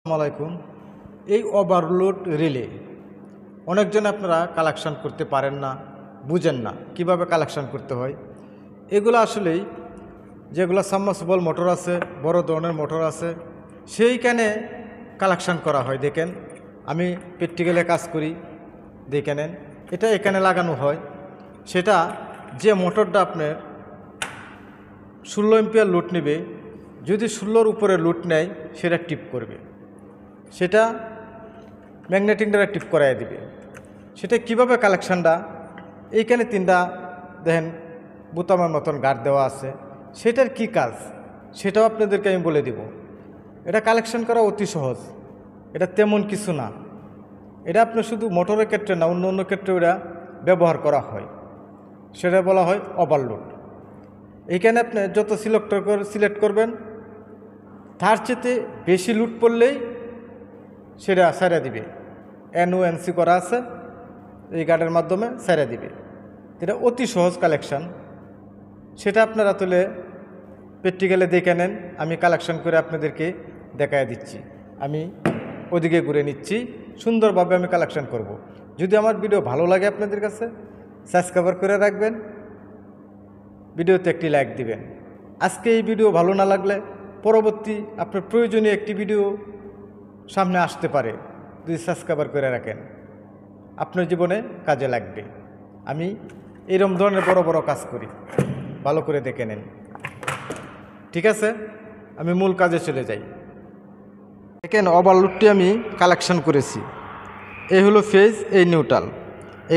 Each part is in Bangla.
আসসালামাইকুম। এই ওভারলোড রিলে অনেকজন আপনারা কালেকশন করতে পারেন না, বুঝেন না কিভাবে কালেকশন করতে হয়। এগুলো আসলেই যেগুলো সাবমার্সিবল মোটর আছে, বড় ধরনের মোটর আছে, সেইখানে কালেকশন করা হয়। দেখেন আমি প্র্যাকটিক্যালে কাজ করি, দেখে নেন। এটা এখানে লাগানো হয়। সেটা যে মোটরটা আপনার 16 এম্পিয়ার লোড নেবে, যদি 16-র উপরে লোড নেয় সেটা টিপ করবে, সেটা ম্যাগনেটিক দ্বারা টিপ করাই দিবে। সেটা কিভাবে কালেকশানটা, এইখানে তিনটা দেখেন বোতামের মতন গার্ড দেওয়া আছে। সেটার কি কাজ সেটাও আপনাদেরকে আমি বলে দিব। এটা কালেকশন করা অতি সহজ, এটা তেমন কিছু না। এটা আপনার শুধু মোটরের ক্ষেত্রে না, অন্য অন্য ক্ষেত্রে এটা ব্যবহার করা হয়। সেটা বলা হয় ওভারলোড। এইখানে আপনি যত সিলেক্ট করবেন, তার চেয়ে বেশি লোড পড়লেই সেটা সারা দিবে। NONC করা আছে, এই গার্ডের মাধ্যমে সারা দিবে। এটা অতি সহজ কালেকশান। সেটা আপনারা তুলে প্র্যাকটিক্যালে দেখে নেন। আমি কালেকশন করে আপনাদেরকে দেখায় দিচ্ছি। আমি ওদিকে ঘুরে নিচ্ছি, সুন্দরভাবে আমি কালেকশন করব। যদি আমার ভিডিও ভালো লাগে আপনাদের কাছে, সাবস্ক্রাইব করে রাখবেন, ভিডিওতে একটি লাইক দিবেন। আজকে এই ভিডিও ভালো না লাগলে পরবর্তী আপনার প্রয়োজনীয় একটি ভিডিও সামনে আসতে পারে। যদি সাবস্ক্রাইব করে রাখেন, আপনার জীবনে কাজে লাগবে। আমি এরকম ধরনের বড় বড় কাজ করি, ভালো করে দেখে নেন। ঠিক আছে, আমি মূল কাজে চলে যাই। দেখেন ওভারলোডটি আমি কালেকশন করেছি। এই হলো ফেজ, এই নিউট্রাল।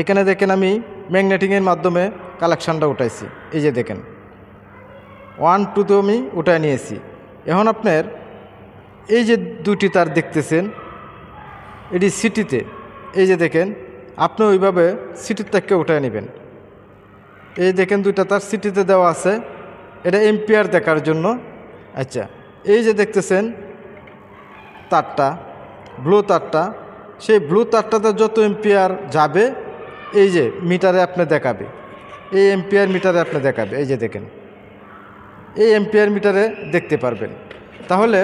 এখানে দেখেন আমি ম্যাগনেটিংয়ের মাধ্যমে কালেকশানটা উঠাইছি। এই যে দেখেন 1, 2 তো আমি উঠায় নিয়েছি। এখন আপনার এই যে দুটি তার দেখতেছেন, এটি সিটিতে, এই যে দেখেন আপনি ওইভাবে সিটির থেকে উঠায় নেবেন। এই দেখেন দুইটা তার সিটিতে দেওয়া আছে, এটা এম্পিয়ার দেখার জন্য। আচ্ছা, এই যে দেখতেছেন তারটা, ব্লু তারটা, সেই ব্লু তারটাতে যত এম্পিয়ার যাবে এই যে মিটারে আপনি দেখাবে, এই এম্পিয়ার মিটারে আপনি দেখাবে। এই যে দেখেন এই এম্পিয়ার মিটারে দেখতে পারবেন। তাহলে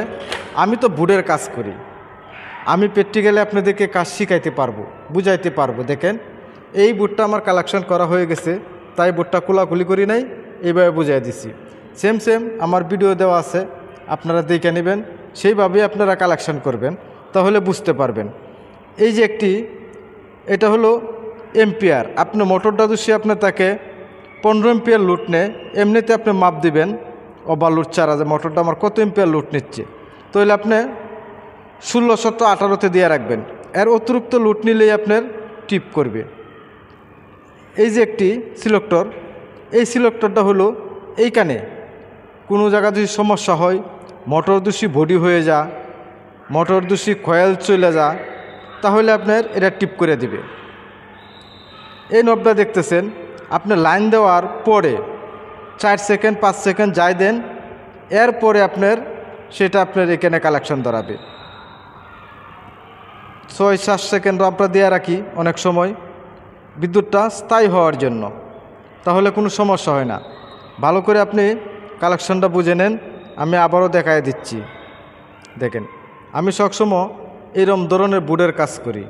আমি তো বোর্ডের কাজ করি, আমি প্র্যাকটিক্যালি আপনাদেরকে কাজ শিখাইতে পারবো, বুঝাইতে পারবো। দেখেন এই বোর্ডটা আমার কালেকশন করা হয়ে গেছে, তাই বোর্ডটা খোলাখুলি করি নাই, এইভাবে বুঝাই দিছি। সেম আমার ভিডিও দেওয়া আছে, আপনারা দেখে নেবেন, সেইভাবেই আপনারা কালেকশন করবেন, তাহলে বুঝতে পারবেন। এই যে এটা হলো এম্পিয়ার। আপনি মোটরটা দোষী আপনার তাকে 15 এম্পিয়ার লোড নেয়, এমনিতে আপনি মাপ দিবেন ওভারলোড ছাড়া যে মোটরটা আমার কত এম্পিয়ার লোড নিচ্ছে। তাহলে আপনি 16, 17, 18-তে দিয়ে রাখবেন। এর অতিরিক্ত লোড নিলেই আপনার টিপ করবে। এই যে একটি সিলেক্টর, এই সিলেক্টরটা হলো এইখানে কোনো জায়গা যদি সমস্যা হয়, মোটর দোষী বডি হয়ে যা, মোটর দোষী কয়েল চলে যা, তাহলে আপনার এটা টিপ করে দিবে। এই নবটা দেখতেছেন, আপনি লাইন দেওয়ার পরে 4 সেকেন্ড 5 সেকেন্ড যাই দেন, এরপরে সেটা আপনার এখানে কালেকশন ধরাবে। 6-7 সেকেন্ড আমরা দিয়ে রাখি অনেক সময়, বিদ্যুৎটা স্থায়ী হওয়ার জন্য, তাহলে কোনো সমস্যা হয় না। ভালো করে আপনি কালেকশনটা বুঝে নেন। আমি আবারও দেখায় দিচ্ছি। দেখেন আমি সবসময় এরকম ধরনের বোর্ডের কাজ করি।